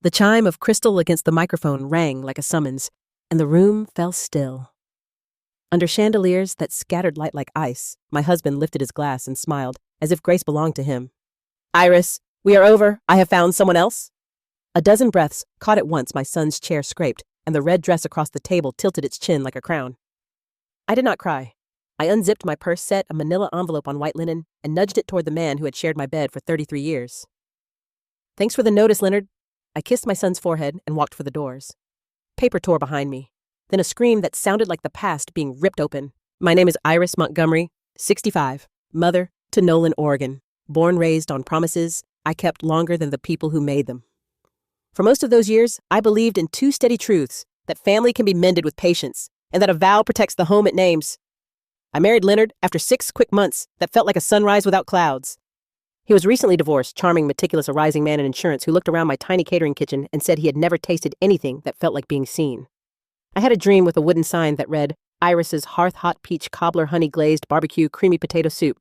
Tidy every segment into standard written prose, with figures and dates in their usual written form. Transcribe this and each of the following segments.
The chime of crystal against the microphone rang like a summons, and the room fell still. Under chandeliers that scattered light like ice, my husband lifted his glass and smiled, as if grace belonged to him. "Iris, we are over. I have found someone else." A dozen breaths caught at once my son's chair scraped, and the red dress across the table tilted its chin like a crown. I did not cry. I unzipped my purse set, a manila envelope on white linen, and nudged it toward the man who had shared my bed for 33 years. "Thanks for the notice, Leonard." I kissed my son's forehead and walked for the doors. Paper tore behind me. Then a scream that sounded like the past being ripped open. "My name is Iris Montgomery, 65, mother to Nolan, Oregon. Born raised on promises I kept longer than the people who made them. For most of those years, I believed in two steady truths, that family can be mended with patience, and that a vow protects the home it names. I married Leonard after 6 quick months that felt like a sunrise without clouds. He was recently divorced, charming, meticulous, a rising man in insurance who looked around my tiny catering kitchen and said he had never tasted anything that felt like being seen. I had a dream with a wooden sign that read, Iris's Hearth-Hot Peach Cobbler Honey-Glazed Barbecue Creamy Potato Soup,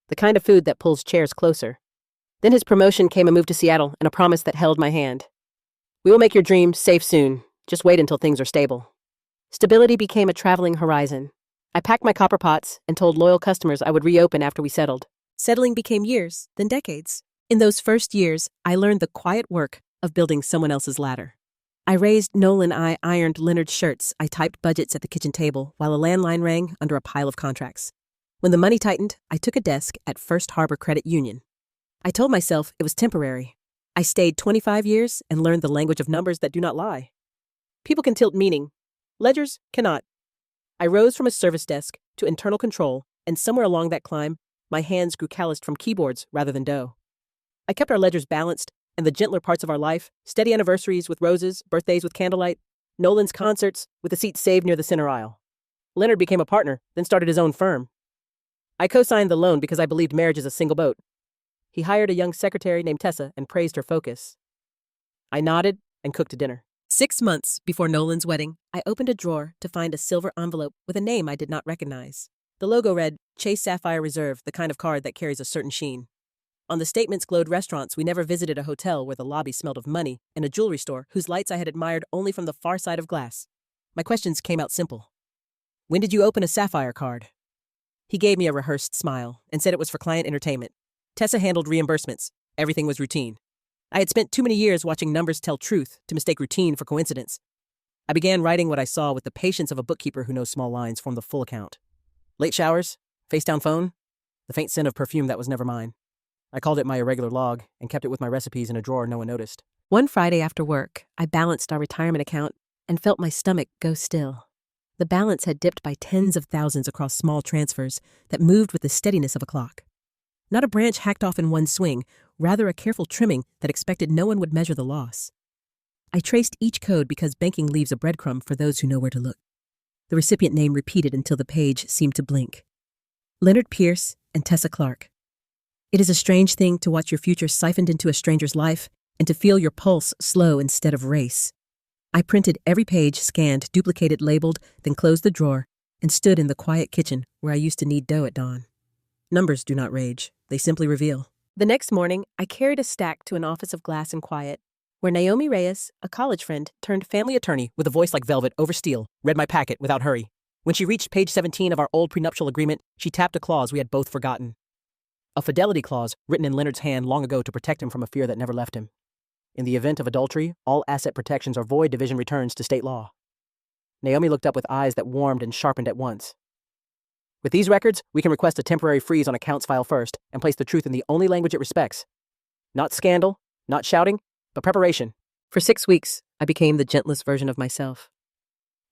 the kind of food that pulls chairs closer. Then his promotion came a move to Seattle and a promise that held my hand. "We will make your dream safe soon. Just wait until things are stable." Stability became a traveling horizon. I packed my copper pots and told loyal customers I would reopen after we settled. Settling became years, then decades. In those first years, I learned the quiet work of building someone else's ladder. I raised Nolan, I ironed Leonard's shirts, I typed budgets at the kitchen table while a landline rang under a pile of contracts. When the money tightened, I took a desk at First Harbor Credit Union. I told myself it was temporary. I stayed 25 years and learned the language of numbers that do not lie. People can tilt meaning. Ledgers cannot. I rose from a service desk to internal control, and somewhere along that climb, my hands grew calloused from keyboards rather than dough. I kept our ledgers balanced, and the gentler parts of our life, steady anniversaries with roses, birthdays with candlelight, Nolan's concerts with a seat saved near the center aisle. Leonard became a partner, then started his own firm. I co-signed the loan because I believed marriage is a single boat. He hired a young secretary named Tessa and praised her focus. I nodded and cooked dinner. 6 months before Nolan's wedding, I opened a drawer to find a silver envelope with a name I did not recognize. The logo read, Chase Sapphire Reserve, the kind of card that carries a certain sheen. On the statements glowed restaurants we never visited, a hotel where the lobby smelled of money, and a jewelry store whose lights I had admired only from the far side of glass. My questions came out simple. When did you open a sapphire card? He gave me a rehearsed smile and said it was for client entertainment. Tessa handled reimbursements. Everything was routine. I had spent too many years watching numbers tell truth to mistake routine for coincidence. I began writing what I saw with the patience of a bookkeeper who knows small lines form the full account. Late showers, face-down phone, the faint scent of perfume that was never mine. I called it my irregular log and kept it with my recipes in a drawer no one noticed. One Friday after work, I balanced our retirement account and felt my stomach go still. The balance had dipped by tens of thousands across small transfers that moved with the steadiness of a clock. Not a branch hacked off in one swing, rather a careful trimming that expected no one would measure the loss. I traced each code because banking leaves a breadcrumb for those who know where to look. The recipient name repeated until the page seemed to blink. Leonard Pierce and Tessa Clark. It is a strange thing to watch your future siphoned into a stranger's life and to feel your pulse slow instead of race. I printed every page, scanned, duplicated, labeled, then closed the drawer and stood in the quiet kitchen where I used to knead dough at dawn. Numbers do not rage. They simply reveal. The next morning, I carried a stack to an office of glass and quiet, where Naomi Reyes, a college friend turned family attorney with a voice like velvet over steel, read my packet without hurry. When she reached page 17 of our old prenuptial agreement, she tapped a clause we had both forgotten. A fidelity clause written in Leonard's hand long ago to protect him from a fear that never left him. In the event of adultery, all asset protections are void. Division returns to state law. Naomi looked up with eyes that warmed and sharpened at once. With these records, we can request a temporary freeze on accounts file first and place the truth in the only language it respects. Not scandal, not shouting, but preparation. For 6 weeks, I became the gentlest version of myself.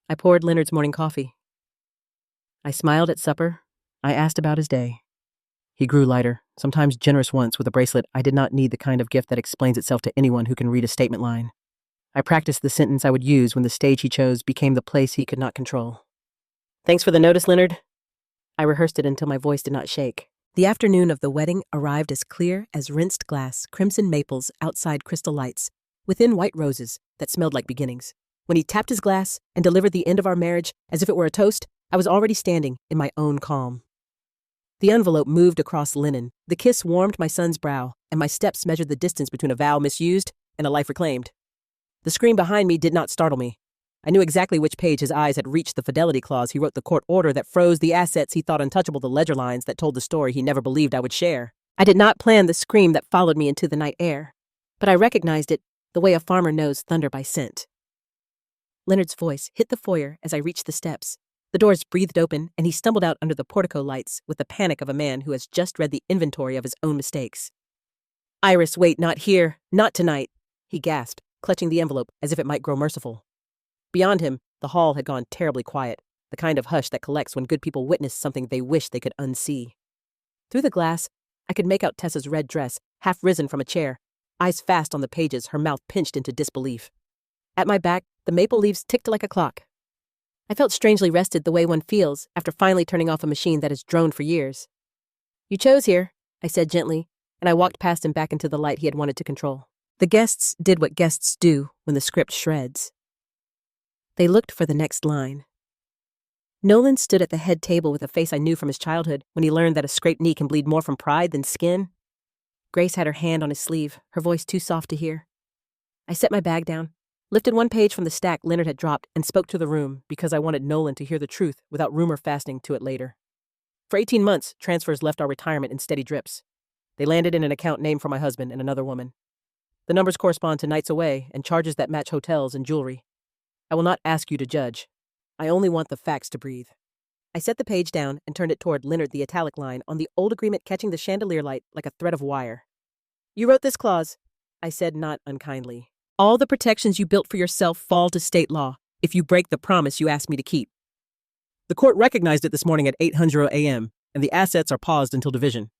I poured Leonard's morning coffee. I smiled at supper. I asked about his day. He grew lighter, sometimes generous once with a bracelet. I did not need the kind of gift that explains itself to anyone who can read a statement line. I practiced the sentence I would use when the stage he chose became the place he could not control. Thanks for the notice, Leonard. I rehearsed it until my voice did not shake. The afternoon of the wedding arrived as clear as rinsed glass, crimson maples outside crystal lights, within white roses that smelled like beginnings. When he tapped his glass and delivered the end of our marriage as if it were a toast, I was already standing in my own calm. The envelope moved across linen. The kiss warmed my son's brow, and my steps measured the distance between a vow misused and a life reclaimed. The scream behind me did not startle me. I knew exactly which page his eyes had reached the fidelity clause. He wrote the court order that froze the assets he thought untouchable, the ledger lines that told the story he never believed I would share. I did not plan the scream that followed me into the night air, but I recognized it the way a farmer knows thunder by scent. Leonard's voice hit the foyer as I reached the steps. The doors breathed open, and he stumbled out under the portico lights with the panic of a man who has just read the inventory of his own mistakes. "Iris, wait, not here, not tonight," he gasped, clutching the envelope as if it might grow merciful. Beyond him, the hall had gone terribly quiet, the kind of hush that collects when good people witness something they wish they could unsee. Through the glass, I could make out Tessa's red dress, half risen from a chair, eyes fast on the pages, her mouth pinched into disbelief. At my back, the maple leaves ticked like a clock. I felt strangely rested, the way one feels after finally turning off a machine that has droned for years. "You chose here," I said gently, and I walked past him back into the light he had wanted to control. The guests did what guests do when the script shreds. They looked for the next line. Nolan stood at the head table with a face I knew from his childhood when he learned that a scraped knee can bleed more from pride than skin. Grace had her hand on his sleeve, her voice too soft to hear. I set my bag down, lifted one page from the stack Leonard had dropped, and spoke to the room because I wanted Nolan to hear the truth without rumor fastening to it later. For 18 months, transfers left our retirement in steady drips. They landed in an account named for my husband and another woman. The numbers correspond to nights away and charges that match hotels and jewelry. I will not ask you to judge. I only want the facts to breathe. I set the page down and turned it toward Leonard, the italic line on the old agreement catching the chandelier light like a thread of wire. "You wrote this clause," I said not unkindly. "All the protections you built for yourself fall to state law if you break the promise you asked me to keep. The court recognized it this morning at 8:00 a.m., and the assets are paused until division.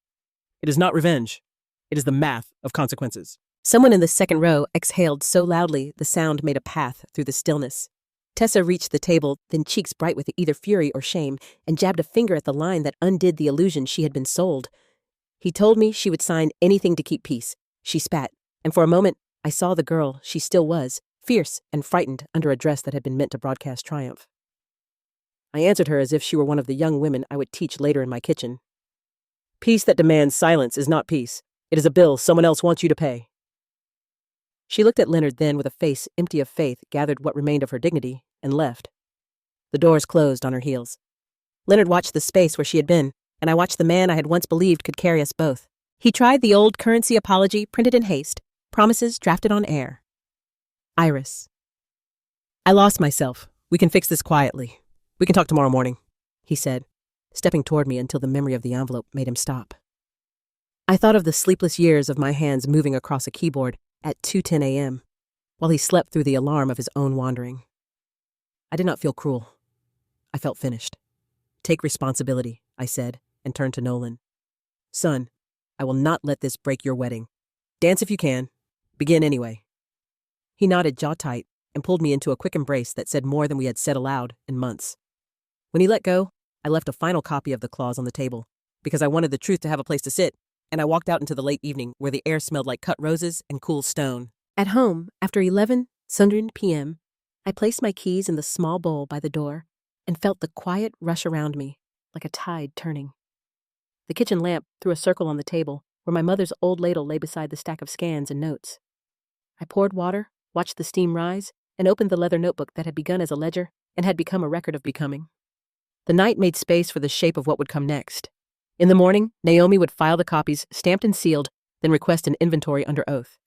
It is not revenge. It is the math of consequences." Someone in the second row exhaled so loudly the sound made a path through the stillness. Tessa reached the table, then cheeks bright with either fury or shame, and jabbed a finger at the line that undid the illusion she had been sold. "He told me she would sign anything to keep peace," she spat, and for a moment I saw the girl she still was, fierce and frightened under a dress that had been meant to broadcast triumph. I answered her as if she were one of the young women I would teach later in my kitchen. "Peace that demands silence is not peace. It is a bill someone else wants you to pay." She looked at Leonard, then with a face empty of faith gathered what remained of her dignity and left. The doors closed on her heels. Leonard watched the space where she had been, and I watched the man I had once believed could carry us both. He tried the old currency apology printed in haste, promises drafted on air. "Iris. I lost myself. We can fix this quietly. We can talk tomorrow morning," he said, stepping toward me until the memory of the envelope made him stop. I thought of the sleepless years of my hands moving across a keyboard at 2:10 a.m., while he slept through the alarm of his own wandering. I did not feel cruel. I felt finished. "Take responsibility," I said, and turned to Nolan. "Son, I will not let this break your wedding. Dance if you can. Begin anyway." He nodded, jaw tight, and pulled me into a quick embrace that said more than we had said aloud in months. When he let go, I left a final copy of the clause on the table, because I wanted the truth to have a place to sit, and I walked out into the late evening where the air smelled like cut roses and cool stone. At home, after 11 sundered p.m., I placed my keys in the small bowl by the door and felt the quiet rush around me, like a tide turning. The kitchen lamp threw a circle on the table where my mother's old ladle lay beside the stack of scans and notes. I poured water, watched the steam rise, and opened the leather notebook that had begun as a ledger and had become a record of becoming. The night made space for the shape of what would come next. In the morning, Naomi would file the copies, stamped and sealed, then request an inventory under oath.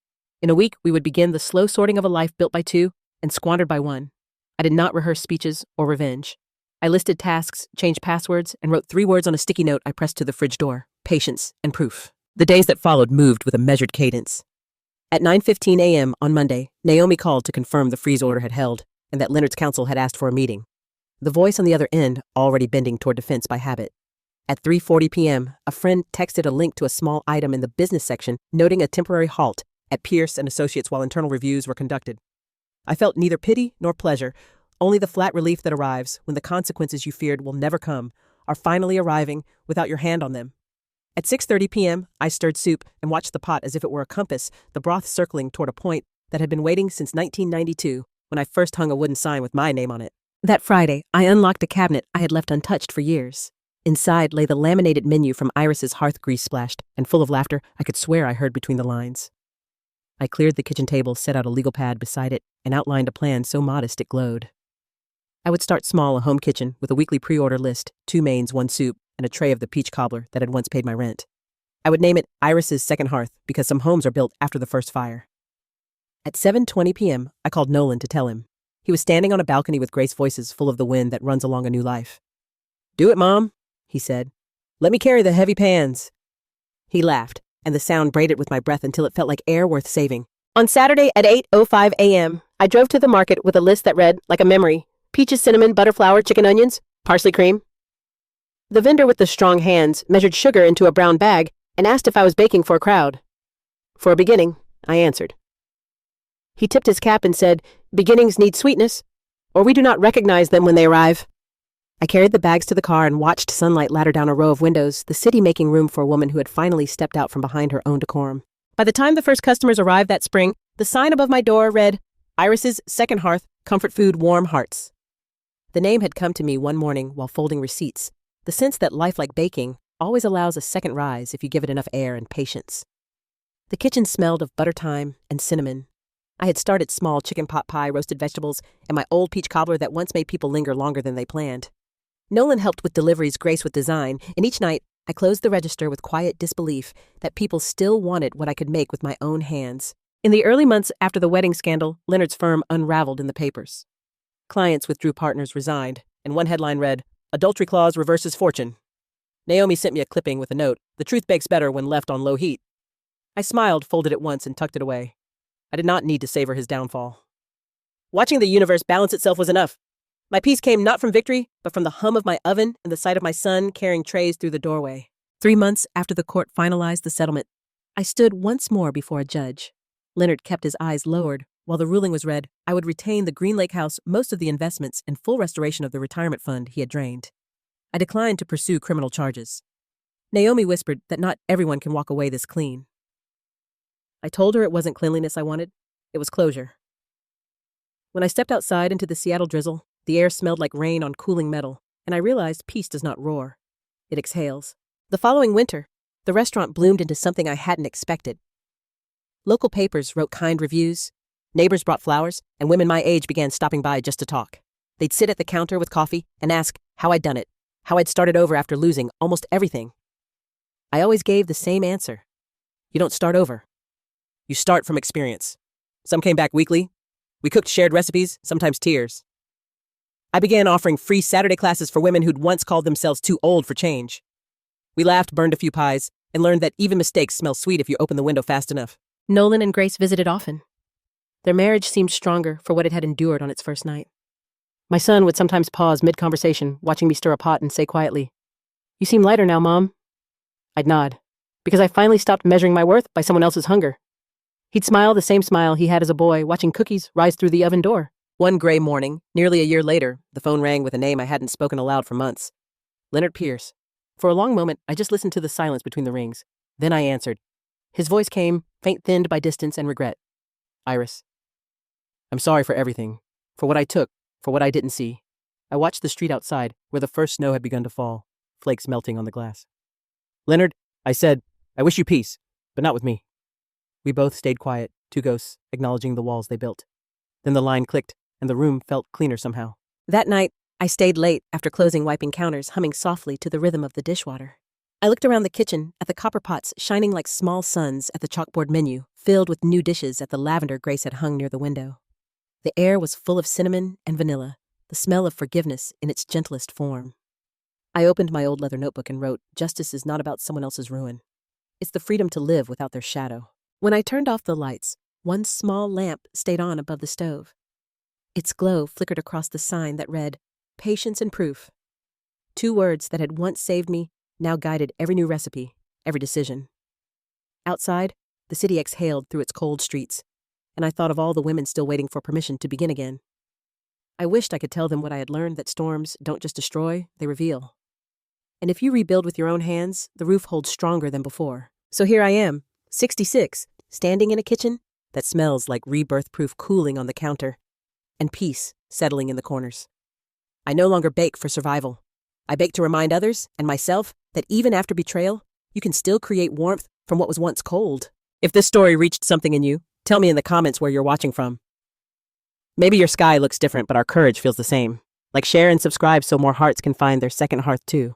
In a week, we would begin the slow sorting of a life built by two and squandered by one. I did not rehearse speeches or revenge. I listed tasks, changed passwords, and wrote 3 words on a sticky note I pressed to the fridge door: patience and proof. The days that followed moved with a measured cadence. At 9:15 a.m. on Monday, Naomi called to confirm the freeze order had held and that Leonard's counsel had asked for a meeting. The voice on the other end already bending toward defense by habit. At 3:40 p.m., a friend texted a link to a small item in the business section noting a temporary halt at Pierce and Associates while internal reviews were conducted. I felt neither pity nor pleasure, only the flat relief that arrives when the consequences you feared will never come are finally arriving without your hand on them. At 6:30 p.m., I stirred soup and watched the pot as if it were a compass, the broth circling toward a point that had been waiting since 1992 when I first hung a wooden sign with my name on it. That Friday, I unlocked a cabinet I had left untouched for years. Inside lay the laminated menu from Iris's hearth grease splashed and full of laughter I could swear I heard between the lines. I cleared the kitchen table, set out a legal pad beside it, and outlined a plan so modest it glowed. I would start small, a home kitchen with a weekly pre-order list, 2 mains, 1 soup, and a tray of the peach cobbler that had once paid my rent. I would name it Iris's Second Hearth because some homes are built after the first fire. At 7:20 p.m., I called Nolan to tell him. He was standing on a balcony with Grace voices full of the wind that runs along a new life. "Do it, Mom," he said. "Let me carry the heavy pans." He laughed, and the sound braided with my breath until it felt like air worth saving. On Saturday at 8:05 a.m., I drove to the market with a list that read, like a memory, peaches, cinnamon, butter, flour, chicken, onions, parsley cream. The vendor with the strong hands measured sugar into a brown bag and asked if I was baking for a crowd. For a beginning, I answered. He tipped his cap and said, "Beginnings need sweetness, or we do not recognize them when they arrive." I carried the bags to the car and watched sunlight ladder down a row of windows, the city making room for a woman who had finally stepped out from behind her own decorum. By the time the first customers arrived that spring, the sign above my door read, "Iris's Second Hearth, Comfort Food, Warm Hearts." The name had come to me one morning while folding receipts, the sense that life like baking always allows a second rise if you give it enough air and patience. The kitchen smelled of butter thyme and cinnamon. I had started small chicken pot pie, roasted vegetables, and my old peach cobbler that once made people linger longer than they planned. Nolan helped with deliveries, Grace with design, and each night I closed the register with quiet disbelief that people still wanted what I could make with my own hands. In the early months after the wedding scandal, Leonard's firm unraveled in the papers. Clients withdrew, partners resigned, and one headline read, "Adultery Clause Reverses Fortune." Naomi sent me a clipping with a note, "The truth bakes better when left on low heat." I smiled, folded it once, and tucked it away. I did not need to savor his downfall. Watching the universe balance itself was enough. My peace came not from victory, but from the hum of my oven and the sight of my son carrying trays through the doorway. 3 months after the court finalized the settlement, I stood once more before a judge. Leonard kept his eyes lowered. While the ruling was read, I would retain the Green Lake House, most of the investments, and full restoration of the retirement fund he had drained. I declined to pursue criminal charges. Naomi whispered that not everyone can walk away this clean. I told her it wasn't cleanliness I wanted, it was closure. When I stepped outside into the Seattle drizzle, the air smelled like rain on cooling metal, and I realized peace does not roar. It exhales. The following winter, the restaurant bloomed into something I hadn't expected. Local papers wrote kind reviews, neighbors brought flowers, and women my age began stopping by just to talk. They'd sit at the counter with coffee and ask how I'd done it, how I'd started over after losing almost everything. I always gave the same answer. You don't start over. You start from experience. Some came back weekly. We cooked shared recipes, sometimes tears. I began offering free Saturday classes for women who'd once called themselves too old for change. We laughed, burned a few pies, and learned that even mistakes smell sweet if you open the window fast enough. Nolan and Grace visited often. Their marriage seemed stronger for what it had endured on its first night. My son would sometimes pause mid-conversation, watching me stir a pot and say quietly, "You seem lighter now, Mom." I'd nod, because I finally stopped measuring my worth by someone else's hunger. He'd smile the same smile he had as a boy, watching cookies rise through the oven door. One gray morning, nearly a year later, the phone rang with a name I hadn't spoken aloud for months. Leonard Pierce. For a long moment, I just listened to the silence between the rings. Then I answered. His voice came, faint-thinned by distance and regret. "Iris, I'm sorry for everything, for what I took, for what I didn't see." I watched the street outside, where the first snow had begun to fall, flakes melting on the glass. "Leonard," I said, "I wish you peace, but not with me." We both stayed quiet, 2 ghosts, acknowledging the walls they built. Then the line clicked, and the room felt cleaner somehow. That night, I stayed late after closing, wiping counters, humming softly to the rhythm of the dishwater. I looked around the kitchen at the copper pots shining like small suns at the chalkboard menu, filled with new dishes at the lavender Grace had hung near the window. The air was full of cinnamon and vanilla, the smell of forgiveness in its gentlest form. I opened my old leather notebook and wrote, "Justice is not about someone else's ruin. It's the freedom to live without their shadow." When I turned off the lights, one small lamp stayed on above the stove. Its glow flickered across the sign that read, "Patience and Proof." 2 words that had once saved me now guided every new recipe, every decision. Outside, the city exhaled through its cold streets, and I thought of all the women still waiting for permission to begin again. I wished I could tell them what I had learned, that storms don't just destroy, they reveal. And if you rebuild with your own hands, the roof holds stronger than before. So here I am, 66, standing in a kitchen that smells like rebirth-proof cooling on the counter, and peace settling in the corners. I no longer bake for survival. I bake to remind others, and myself, that even after betrayal, you can still create warmth from what was once cold. If this story reached something in you, Tell me in the comments where you're watching from. Maybe your sky looks different, but our courage feels the same. Like, share and subscribe so more hearts can find their second hearth too.